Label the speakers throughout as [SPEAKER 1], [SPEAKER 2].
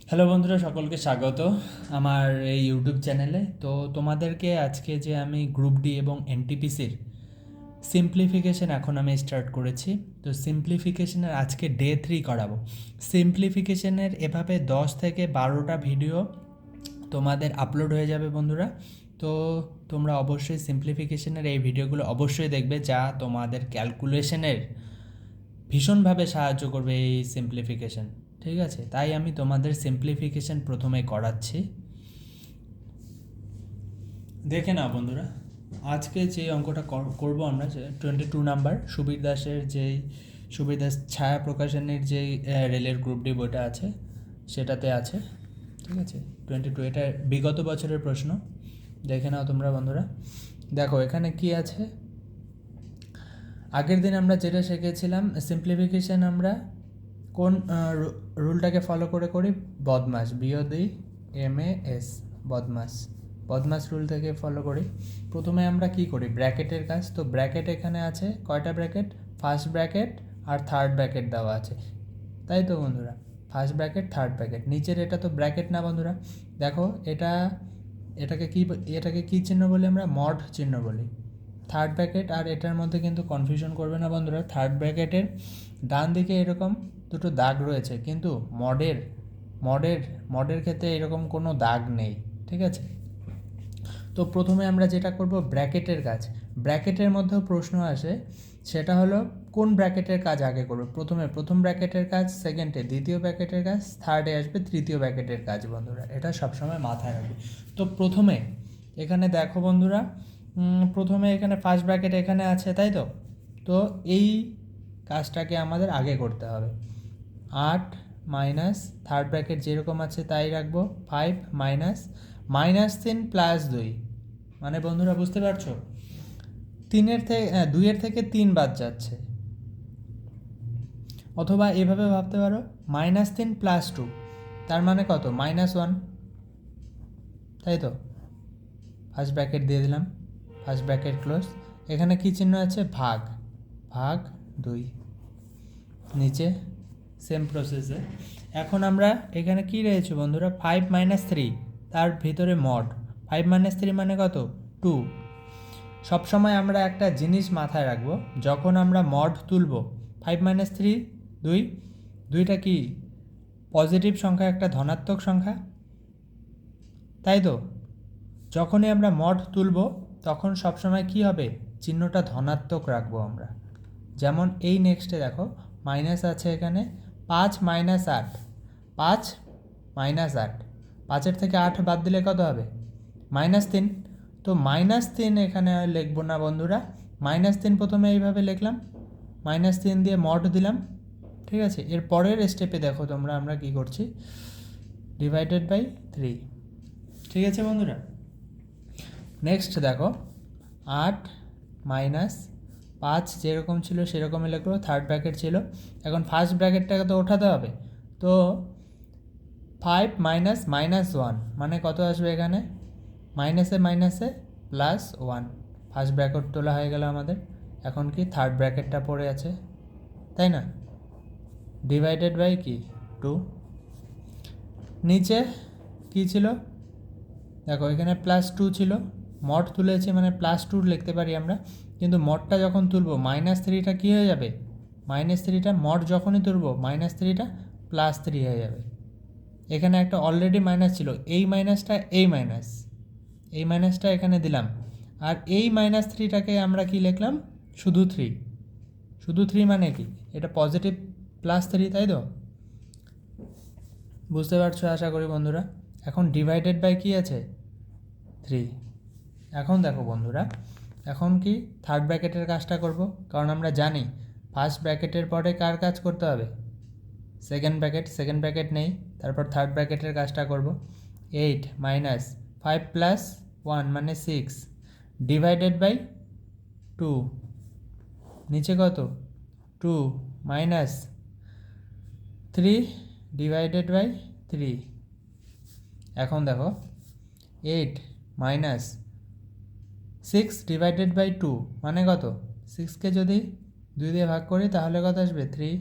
[SPEAKER 1] Hello বন্ধুরা, সকলকে স্বাগত আমার এই ইউটিউব চ্যানেলে। তো তোমাদেরকে আজকে যে আমি গ্রুপ ডি এবং এনটিপিসির সিম্পলিফিকেশন এখন আমি স্টার্ট করেছি। তো সিম্পলিফিকেশনের আজকে ডে 3 করাবো। সিম্পলিফিকেশনের এভাবে 10 থেকে 12টা ভিডিও তোমাদের আপলোড হয়ে যাবে বন্ধুরা। তো তোমরা অবশ্যই সিম্পলিফিকেশনের এই ভিডিওগুলো অবশ্যই দেখবে, যা তোমাদের ক্যালকুলেশনের ভীষণভাবে সাহায্য করবে এই সিম্পলিফিকেশন। ঠিক আছে, তাই আমি তোমাদের সিম্পলিফিকেশন প্রথমে করাচ্ছি। দেখে নাও বন্ধুরা, আজকে যে অঙ্কটা করব আমরা, 22 নাম্বার সুবীর দাসের যেই সুবীর দাস ছায়া প্রকাশনের যেই রেলের গ্রুপ ডি বইটা আছে সেটাতে আছে। ঠিক আছে, 22, এটা বিগত বছরের প্রশ্ন। দেখে নাও তোমরা বন্ধুরা। দেখো এখানে কি আছে। আগের দিন আমরা যেটা শিখেছিলাম, সিম্পলিফিকেশন আমরা কোন রুলটাকে ফলো করে করি? বদমাস, BODMAS, বদমাস বদমাস রুল থেকে ফলো করি। প্রথমে আমরা কি করি? ব্র্যাকেটের কাজ। তো ব্র্যাকেট এখানে আছে কয়টা ব্র্যাকেট? ফার্স্ট ব্র্যাকেট আর থার্ড ব্র্যাকেট দেওয়া আছে, তাই তো বন্ধুরা? First bracket, third bracket. নিচের এটা তো ব্র্যাকেট না বন্ধুরা। দেখো এটাকে কি চিহ্ন বলি আমরা? মড চিহ্ন বলি। থার্ড ব্র্যাকেট আর এটার মধ্যে কিন্তু কনফিউশন করবে না বন্ধুরা। থার্ড ব্র্যাকেটের ডান দিকে এরকম দুটো দাগ রয়েছে, কিন্তু মডের ক্ষেত্রে এরকম কোনো দাগ নেই। ঠিক আছে, তো প্রথমে আমরা যেটা করব ব্র্যাকেটের কাজ। ব্র্যাকেটের মধ্যেও প্রশ্ন আসে, সেটা হলো কোন ব্র্যাকেটের কাজ আগে করবে। প্রথম ব্র্যাকেটের কাজ, সেকেন্ডে দ্বিতীয় ব্র্যাকেটের কাজ, থার্ডে আসবে তৃতীয় ব্র্যাকেটের কাজ বন্ধুরা। এটা সবসময় মাথায় রাখবে। তো প্রথমে এখানে দেখো বন্ধুরা, প্রথমে এখানে ফার্স্ট ব্র্যাকেট এখানে আছে, তাই তো? তো এই কাজটাকে আমাদের আগে করতে হবে। 8 মাইনাস থার্ড ব্র্যাকেট যেরকম আছে তাই রাখবো। 5 মাইনাস -3 প্লাস 2, মানে বন্ধুরা বুঝতে পারছো, 2-এর থেকে 3 বাদ যাচ্ছে। অথবা এভাবে ভাবতে পারো, -3 প্লাস 2, তার মানে কত? -1, তাই তো? ফার্স্ট ব্র্যাকেট দিয়ে দিলাম, ফার্স্ট ব্র্যাকেট ক্লোজ। এখানে কি চিহ্ন আছে? ভাগ, ভাগ 2। নিচে সেম প্রসেসে এখন আমরা এখানে কি রয়েছে বন্ধুরা? 5 - 3, তার ভিতরে মড। 5 - 3 মানে কত? 2। সবসময় আমরা একটা জিনিস মাথায় রাখবো, যখন আমরা মড তুলব, 5 - 3 2, 2টা কি পজিটিভ সংখ্যা, একটা ধনাত্মক সংখ্যা, তাই তো? যখনই আমরা মড তুলব তখন সবসময় কি হবে? চিহ্নটা ধনাত্মক রাখবো আমরা। যেমন এই নেক্সটে দেখো মাইনাস আছে এখানে, 5 - 8, 5 - 8, 5-এর থেকে 8 বাদ দিলে কত হবে? -3। তো -3 এখানে লিখবো না বন্ধুরা, -3 প্রথমে এইভাবে লিখলাম, -3 দিয়ে মড দিলাম। ঠিক আছে, এর পরের স্টেপে দেখো তোমরা আমরা কি করছি, /3। ঠিক আছে বন্ধুরা, নেক্সট দেখো 8 মাইনাস 5 যেরকম ছিল সেরকমই লিখবো, থার্ড ব্র্যাকেট ছিল। এখন ফার্স্ট ব্র্যাকেটটাকে তো ওঠাতে হবে। তো 5 মাইনাস -1 মানে কত আসবে? এখানে মাইনাসে মাইনাসে +1, ফার্স্ট ব্র্যাকেট তোলা হয়ে গেল আমাদের। এখন কি থার্ড ব্র্যাকেটটা পড়ে আছে, তাই না? কি 2। নিচে কি ছিল? দেখো এখানে +2 ছিল, মড তুলেছি মানে +2 লিখতে পারি আমরা, কিন্তু মডটা যখন তুলব -3টা কী হয়ে যাবে? -3টা মড যখনই তুলব -3টা +3 হয়ে যাবে। এখানে একটা অলরেডি মাইনাস ছিল, এই মাইনাসটা এখানে দিলাম, আর এই -3টাকে আমরা কি লিখলাম? শুধু 3। শুধু 3 মানে কি? এটা পজিটিভ +3, তাই তো? বুঝতে পারছো আশা করি বন্ধুরা। এখন ডিভাইডেড বাই কি আছে? 3। এখন দেখো বন্ধুরা, এখন কি থার্ড ব্র্যাকেটের কাজটা করব, কারণ আমরা জানি ফার্স্ট ব্র্যাকেটের পরে কার কাজ করতে হবে? সেকেন্ড ব্র্যাকেট নেই, তারপর থার্ড ব্র্যাকেটের কাজটা করব। 8 মাইনাস 5 প্লাস 1 মানে 6 ডিভাইডেড বাই 2। নিচে কত? 2 মাইনাস 3 ডিভাইডেড বাই 3। এখন দেখো 8 মাইনাস 6 ডিভাইডেড বাই 2 মানে কত? 6কে যদি 2 দিয়ে ভাগ করি তাহলে কত আসবে? 3।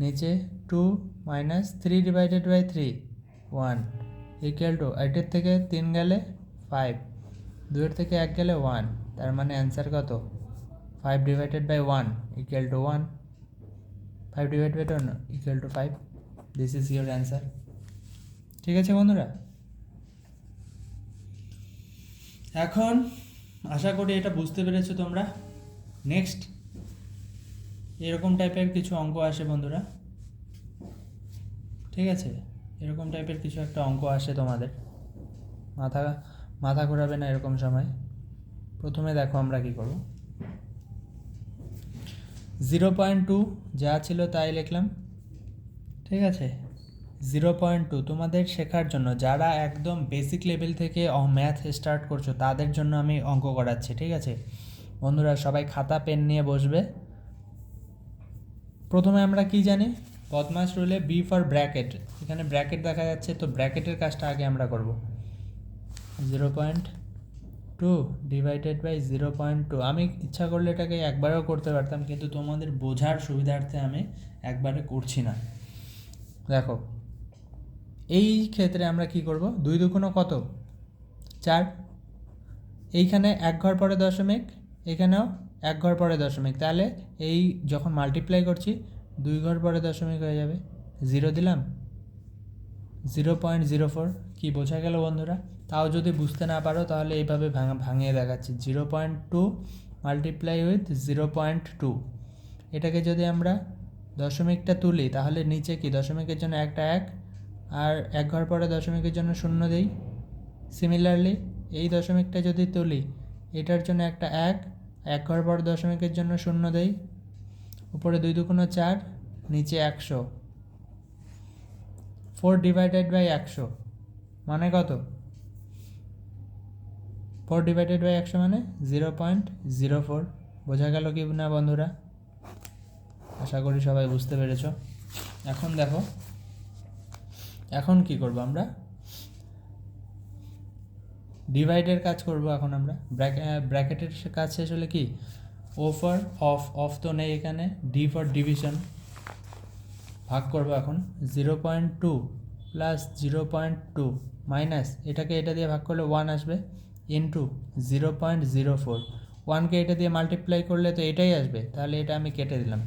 [SPEAKER 1] নিচে 2 মাইনাস 3/3 1 ইকুয়াল টু 8 থেকে 3 গেলে 5, 2 থেকে 1 গেলে 1, তার মানে অ্যান্সার কত? 5/1 equal to 1, 5/1 equal to 5। This is your answer. ঠিক আছে বন্ধুরা, এখন আশা করি এটা বুঝতে পেরেছো তোমরা। নেক্সট এরকম টাইপের কিছু অঙ্ক আসে বন্ধুরা, ঠিক আছে, এরকম টাইপের কিছু একটা অঙ্ক আসে, তোমাদের মাথা ঘোরাবে না এরকম সময়। প্রথমে দেখো আমরা কি করব, 0.2 যা ছিল তাই লিখলাম, ঠিক আছে। 0.2 তোমাদের শেখার জন্য, যারা একদম বেসিক লেভেল থেকে ম্যাথ স্টার্ট করছো তাদের জন্য আমি অঙ্ক করাচ্ছি, ঠিক আছে বন্ধুরা। সবাই খাতা পেন নিয়ে বসবে। প্রথমে আমরা কি জানি, বদমাস রুলে বি ফর ব্র্যাকেট, এখানে ব্র্যাকেট দেখা যাচ্ছে, তো ব্র্যাকেটের কাজটা আগে আমরা করব। 0.2 ডিভাইডেড বাই 0.2, আমি ইচ্ছা করলে এটাকে একবারেও করতে পারতাম, কিন্তু তোমাদের বোঝার সুবিধার্থে আমি একবারে করছি না। দেখো এই ক্ষেত্রে আমরা কি করব, 2 দুগুণো কত? 4, এইখানে 1 ঘর পরে দশমিক, এখানেও 1 ঘর পরে দশমিক, তাহলে এই যখন মাল্টিপ্লাই করছি 2 ঘর পরে দশমিক হয়ে যাবে। 0 দিলাম, 0.04, কি বোঝা গেল বন্ধুরা? তাও যদি বুঝতে না পারো তাহলে এইভাবে ভাঙিয়ে দেখাচ্ছি, 0.2 মাল্টিপ্লাই উইথ 0.2, এটাকে যদি আমরা দশমিকটা তুলি তাহলে নিচে কি দশমিকের জন্য একটা 1, আর 1 ঘর পরে দশমিকের জন্য 0 দেই। সিমিলারলি এই দশমিকটা যদি তুলি, এটার জন্য একটা 1 ঘর পর দশমিকের জন্য 0 দেই। উপরে 2 দুগুণো 4, নিচে 100, 4 ডিভাইডেড বাই 100 মানে কত? 4 ডিভাইডেড বাই 100 মানে 0.04। বোঝা গেল কি না বন্ধুরা? আশা করি সবাই বুঝতে পেরেছ। এখন দেখো, এখন কি করব আমরা, ডিভাইডের কাজ করব। এখন আমরা ব্র্যাকেটের কাজ শেষ হলে কি, ও ফর অফ তো নেই এখানে, ডি ফর ডিভিশন, ভাগ করব। এখন 0.2 প্লাস 0.2 মাইনাস এটাকে এটা দিয়ে ভাগ করলে 1 আসবে, ইন্টু 0.04, 1কে এটা দিয়ে মাল্টিপ্লাই করলে তো এটাই আসবে, তাহলে এটা আমি কেটে দিলাম,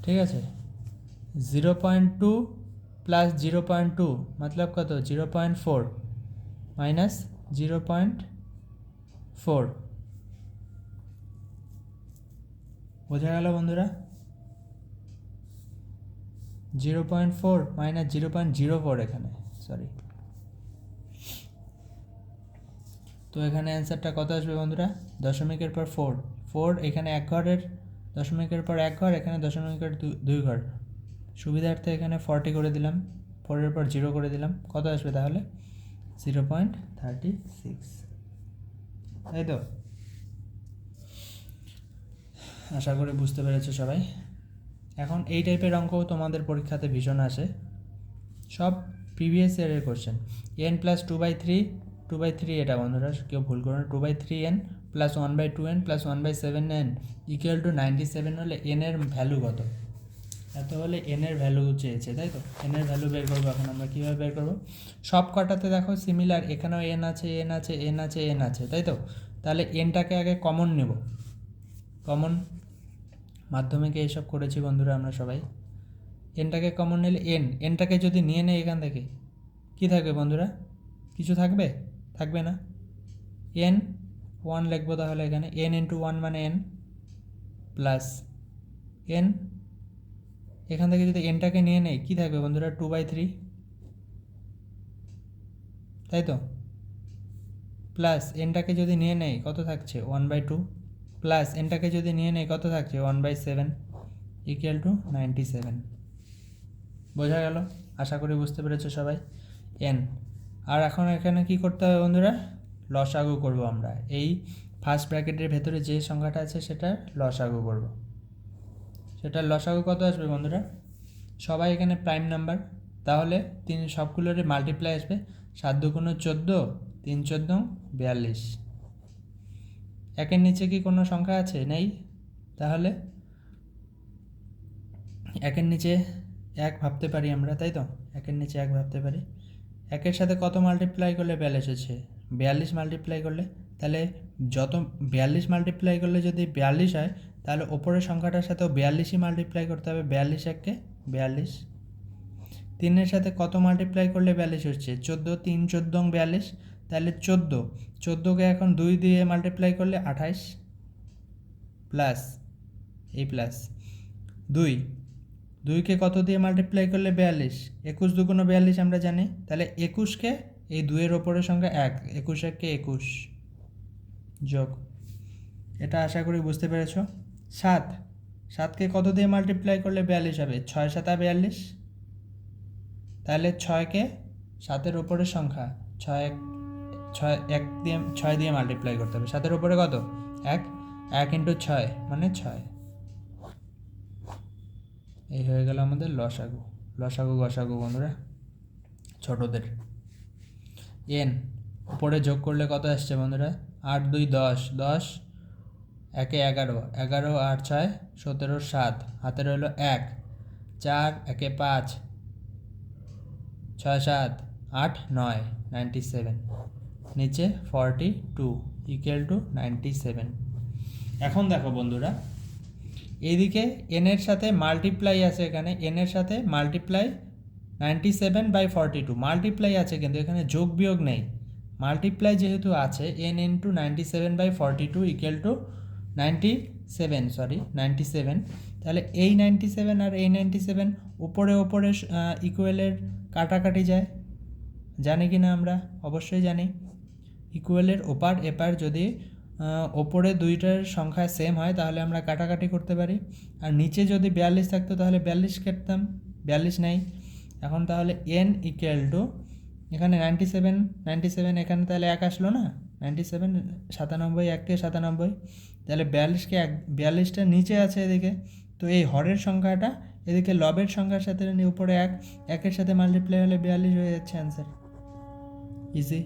[SPEAKER 1] ঠিক আছে। 0.2 প্লাস 0.2 মতলব কত? 0.4 মাইনাস 0.4, বোঝা গেল বন্ধুরা? 0.4 মাইনাস 0.04 এখানে, সরি। তো এখানে অ্যান্সারটা কত আসবে বন্ধুরা? দশমিকের পর 4, এখানে 1 ঘরের, দশমিকের পর 1 ঘর, এখানে দশমিকের 2 ঘর, সুবিধার্থে এখানে 40 করে দিলাম, 4-এর পর 0 করে দিলাম, কত আসবে তাহলে? 0.36, তাই তো? আশা করি বুঝতে পেরেছো সবাই। এখন এই টাইপের অঙ্কও তোমাদের পরীক্ষাতে ভীষণ আসে, সব প্রিভিয়াস ইয়ারের কোশ্চেন। n প্লাস 2/3 এটা বন্ধুরা কেউ ভুল করো না, 2/3n plus 1/2n plus 1/7n equal to 97 হলে n এর ভ্যালু কত? এত হলে n এর ভ্যালু চেয়েছে, তাই তো? n এর ভ্যালু বের করবো। এখন আমরা কীভাবে বের করবো? সব কটাতে দেখো সিমিলার, এখানেও n আছে, n আছে, n আছে, n আছে, তাই তো? তাহলে nটাকে আগে কমন নেব, কমন, মাধ্যমিকে এইসব করেছি বন্ধুরা আমরা সবাই। এনটাকে কমন নিলে এনটাকে যদি নিয়ে নেই এখান থেকে, কী থাকবে বন্ধুরা? কিছু থাকবে? থাকবে না। n 1 লিখবো তাহলে এখানে, n ইন্টু 1 মানে n প্লাস n, এখান থেকে যদি এনটাকে নিয়ে নেই কী থাকবে বন্ধুরা? 2/3, তাই তো? প্লাস এনটাকে যদি নিয়ে নেই কত থাকছে? 1/2, প্লাস এনটাকে যদি নিয়ে নেই কত থাকছে? 1/7 ইকুয়াল টু 97। বোঝা গেল? আশা করি বুঝতে পেরেছো সবাই। n, আর এখন এখানে কি করতে হবে বন্ধুরা? লসাগু করব আমরা। এই ফার্স্ট ব্র্যাকেটের ভেতরে যে সংখ্যাটা আছে সেটা লসাগু করব। সেটার লসাগু কত আসবে বন্ধুরা? সবাই এখানে প্রাইম নাম্বার, তাহলে সবগুলোরই মাল্টিপ্লাই আসবে। 7 দুগুণো 14, 3 14 42। একের নিচে কি কোনো সংখ্যা আছে? নেই। তাহলে একের নিচে এক ভাবতে পারি আমরা, তাই তো? একের নিচে এক ভাবতে পারি। একের সাথে কত মাল্টিপ্লাই করলে 42 হচ্ছে? 42 মাল্টিপ্লাই করলে, তাহলে যত 42 মাল্টিপ্লাই করলে যদি 42 হয়, তাহলে ওপরের সংখ্যাটার সাথেও 42ই মাল্টিপ্লাই করতে হবে। 42 একে 42। 3-এর সাথে কত মাল্টিপ্লাই করলে 42 হচ্ছে? 14। 3 14 42, তাহলে 14। 14কে এখন 2 দিয়ে মাল্টিপ্লাই করলে 28 প্লাস এই প্লাস 2। 2কে কত দিয়ে মাল্টিপ্লাই করলে 42? 21 দুগুণ 42 আমরা জানি, তাহলে 21কে এই 2-এর ওপরের সংখ্যা 1, 21 একে 21 যোগ। এটা আশা করি বুঝতে পেরেছ। 7। 7কে কত দিয়ে মাল্টিপ্লাই করলে 42 হবে? 6 7 42, তাহলে 6কে 7-এর ওপরের সংখ্যা 6 1 দিয়ে 6 দিয়ে মাল্টিপ্লাই করতে হবে। 7-এর ওপরে কত? 1, 1 ইন্টু 6 মানে 6। এই হয়ে গেল আমাদের লসাগু। লসাগু গসাগু বন্ধুরা ছোটদের। এন উপরে যোগ করলে কত আসছে বন্ধুরা? 8 2 10, 10 একে 11, 11 8 6 17, 7 হাতে রইল 1, 4 একে 5, 6 7 8 9, 97, নিচে 42 ইকুয়াল টু 97। এখন দেখো বন্ধুরা, এইদিকে এনের সাথে মাল্টিপ্লাই আছে, এখানে এনের সাথে মাল্টিপ্লাই 97/42 মাল্টিপ্লাই আছে, কিন্তু এখানে যোগ বিয়োগ নেই। মাল্টিপ্লাই যেহেতু আছে, n ইন্টু 97/42 ইকুয়াল টু 97, তাহলে এই 97 আর এই 97 উপরে উপরে ইকুয়ালের কাটাকাটি যায়, জানি কি না আমরা? অবশ্যই জানি। ইকুয়ালের ওপার এপার যদি ওপরে দুইটার সংখ্যা সেম হয় তাহলে আমরা কাটাকাটি করতে পারি। আর নিচে যদি 42 থাকতো তাহলে 42 কাটতাম, 42 নাই। এখন তাহলে n ইকুয়াল টু এখানে 97 এখানে তাহলে 1 আসলো না? 97 97 1 97, তাহলে 42কে 42টা নিচে আছে এদিকে, তো এই হরের সংখ্যাটা এদিকে লবের সংখ্যার সাথে উপরে 1 একের সাথে মাল্টিপ্লাই হলে 42 হয়ে যাচ্ছে অ্যান্সার। ইজি।